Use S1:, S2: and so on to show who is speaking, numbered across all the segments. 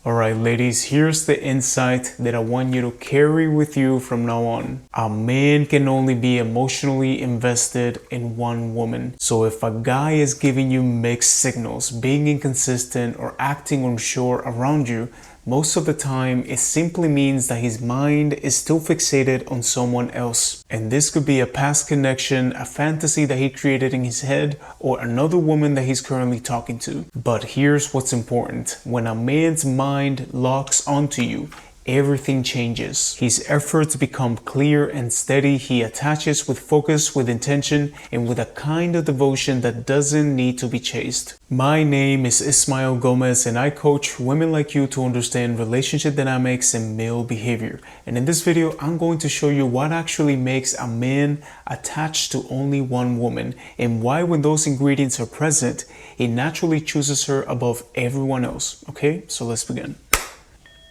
S1: Alright ladies, here's the insight that I want you to carry with you from now on. A man can only be emotionally invested in one woman. So if a guy is giving you mixed signals, being inconsistent or acting unsure around you, most of the time it simply means that his mind is still fixated on someone else. And this could be a past connection, a fantasy that he created in his head, or another woman that he's currently talking to. But here's what's important. When a man's mind locks onto you, everything changes. His efforts become clear and steady. He attaches with focus, with intention, and with a kind of devotion that doesn't need to be chased. My name is Ismael Gomez, and I coach women like you to understand relationship dynamics and male behavior. And in this video, I'm going to show you what actually makes a man attached to only one woman, and why when those ingredients are present, he naturally chooses her above everyone else. Okay, so let's begin.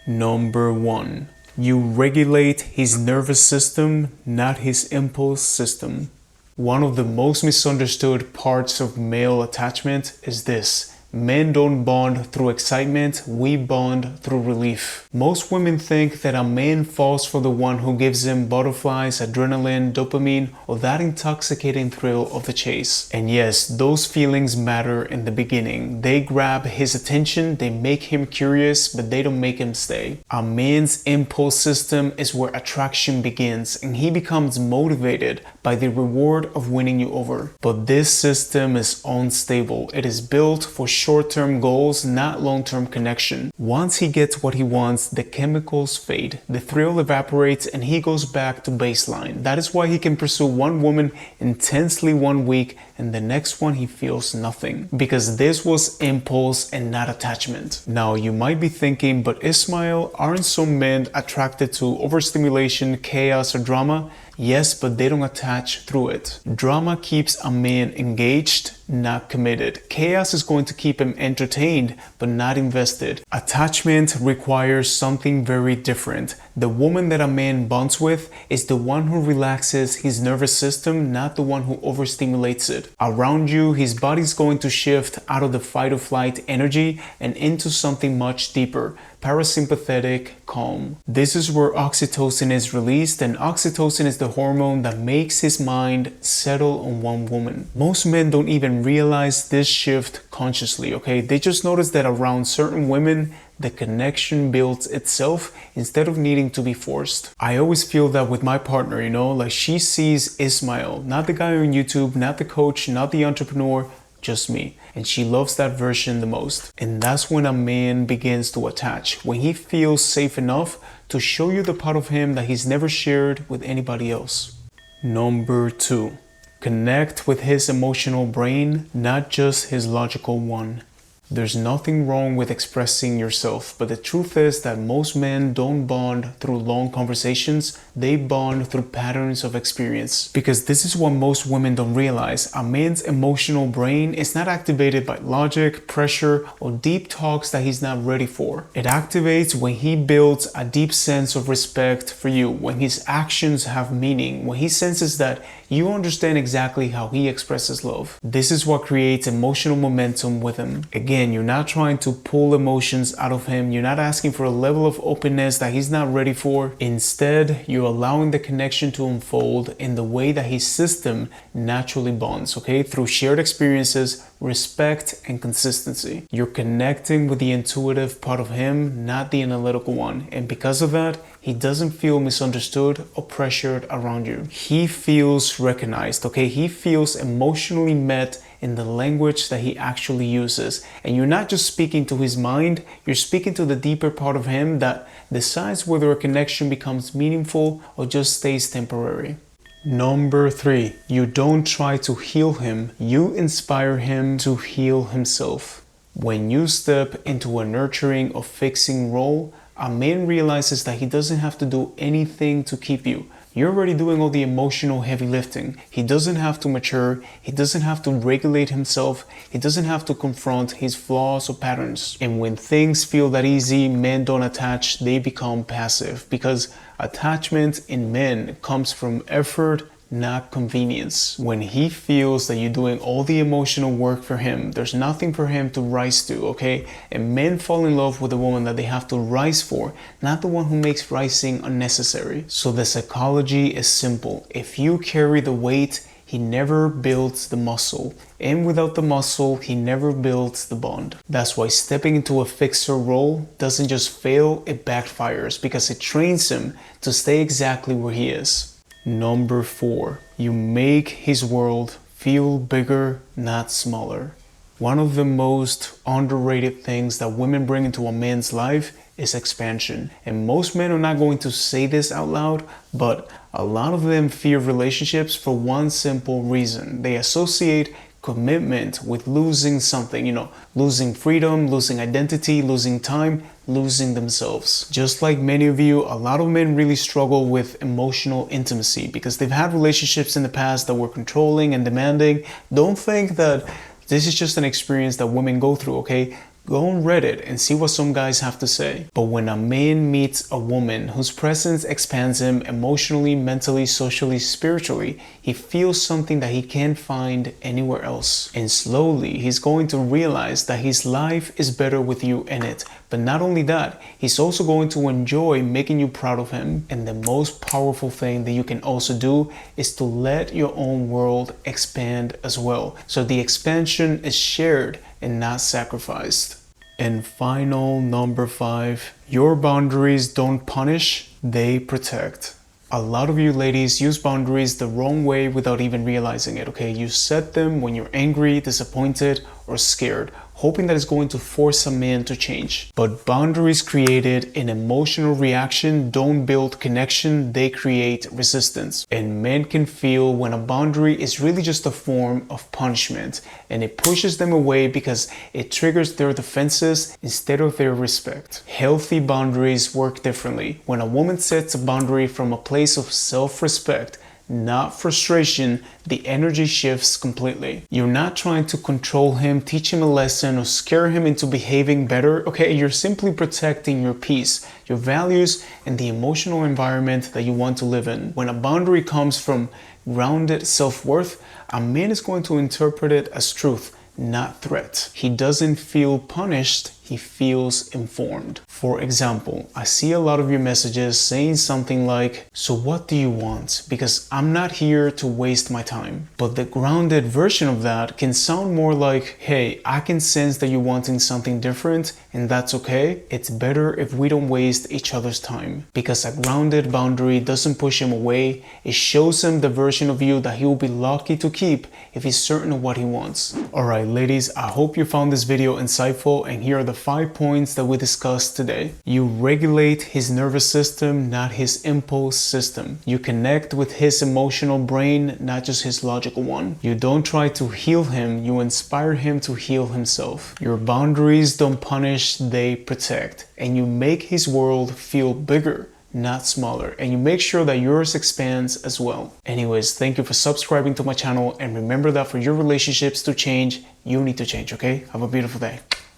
S1: Number 1. You regulate his nervous system, not his impulse system. One of the most misunderstood parts of male attachment is this. Men don't bond through excitement, we bond through relief. Most women think that a man falls for the one who gives them butterflies, adrenaline, dopamine, or that intoxicating thrill of the chase. And yes, those feelings matter in the beginning. They grab his attention, they make him curious, but they don't make him stay. A man's impulse system is where attraction begins, and he becomes motivated by the reward of winning you over. But this system is unstable. It is built for short-term goals, not long-term connection. Once he gets what he wants, the chemicals fade, the thrill evaporates, and he goes back to baseline. That is why he can pursue one woman intensely one week and the next one he feels nothing, because this was impulse and not attachment. Now you might be thinking, but Ismael, aren't some men attracted to overstimulation, chaos, or drama? Yes, but they don't attach through it. Drama keeps a man engaged, not committed. Chaos is going to keep him entertained, but not invested. Attachment requires something very different. The woman that a man bonds with is the one who relaxes his nervous system, not the one who overstimulates it. Around you, his body's going to shift out of the fight or flight energy and into something much deeper. Parasympathetic calm. This is where oxytocin is released, and oxytocin is the hormone that makes his mind settle on one woman. Most men don't even realize this shift consciously, okay? They just notice that around certain women, the connection builds itself instead of needing to be forced. I always feel that with my partner, like she sees Ismael, not the guy on YouTube, not the coach, not the entrepreneur, just me. And she loves that version the most. And that's when a man begins to attach, when he feels safe enough to show you the part of him that he's never shared with anybody else. Number 2. Connect with his emotional brain, not just his logical one. There's nothing wrong with expressing yourself, but the truth is that most men don't bond through long conversations, they bond through patterns of experience. Because this is what most women don't realize. A man's emotional brain is not activated by logic, pressure, or deep talks that he's not ready for. It activates when he builds a deep sense of respect for you, when his actions have meaning, when he senses that you understand exactly how he expresses love. This is what creates emotional momentum with him. Again, you're not trying to pull emotions out of him. You're not asking for a level of openness that he's not ready for. Instead, you're allowing the connection to unfold in the way that his system naturally bonds, okay? Through shared experiences, respect, and consistency. You're connecting with the intuitive part of him, not the analytical one. And because of that, he doesn't feel misunderstood or pressured around you. He feels recognized, okay? He feels emotionally met in the language that he actually uses. And you're not just speaking to his mind, you're speaking to the deeper part of him that decides whether a connection becomes meaningful or just stays temporary. Number 3, you don't try to heal him, you inspire him to heal himself. When you step into a nurturing or fixing role, a man realizes that he doesn't have to do anything to keep you. You're already doing all the emotional heavy lifting. He doesn't have to mature. He doesn't have to regulate himself. He doesn't have to confront his flaws or patterns. And when things feel that easy, men don't attach, they become passive. Because attachment in men comes from effort, not convenience. When he feels that you're doing all the emotional work for him, there's nothing for him to rise to, okay? And men fall in love with the woman that they have to rise for, not the one who makes rising unnecessary. So the psychology is simple. If you carry the weight, he never builds the muscle. And without the muscle, he never builds the bond. That's why stepping into a fixer role doesn't just fail, it backfires because it trains him to stay exactly where he is. Number 4, you make his world feel bigger, not smaller. One of the most underrated things that women bring into a man's life is expansion. And most men are not going to say this out loud, but a lot of them fear relationships for one simple reason. They associate commitment with losing something, losing freedom, losing identity, losing time, losing themselves. Just like many of you, a lot of men really struggle with emotional intimacy because they've had relationships in the past that were controlling and demanding. Don't think that this is just an experience that women go through, okay? Go on Reddit and see what some guys have to say. But when a man meets a woman whose presence expands him emotionally, mentally, socially, spiritually, he feels something that he can't find anywhere else. And slowly, he's going to realize that his life is better with you in it. But not only that, he's also going to enjoy making you proud of him. And the most powerful thing that you can also do is to let your own world expand as well. So the expansion is shared and not sacrificed. And final, number 5, your boundaries don't punish, they protect. A lot of you ladies use boundaries the wrong way without even realizing it, okay? You set them when you're angry, disappointed, or scared, hoping that it's going to force a man to change. But boundaries created in emotional reaction don't build connection, they create resistance. And men can feel when a boundary is really just a form of punishment, and it pushes them away because it triggers their defenses instead of their respect. Healthy boundaries work differently. When a woman sets a boundary from a place of self-respect, not frustration, the energy shifts completely. You're not trying to control him, teach him a lesson, or scare him into behaving better, okay? You're simply protecting your peace, your values, and the emotional environment that you want to live in. When a boundary comes from grounded self-worth, a man is going to interpret it as truth, not threat. He doesn't feel punished, he feels informed. For example, I see a lot of your messages saying something like, so what do you want? Because I'm not here to waste my time. But the grounded version of that can sound more like, hey, I can sense that you're wanting something different and that's okay. It's better if we don't waste each other's time. Because a grounded boundary doesn't push him away. It shows him the version of you that he will be lucky to keep if he's certain of what he wants. Alright ladies, I hope you found this video insightful, and here are the 5 points that we discussed today. You regulate his nervous system, not his impulse system. You connect with his emotional brain, not just his logical one. You don't try to heal him, you inspire him to heal himself. Your boundaries don't punish, they protect. And you make his world feel bigger, not smaller, and you make sure that yours expands as well. Anyways, thank you for subscribing to my channel, and remember that for your relationships to change, you need to change, okay? Have a beautiful day.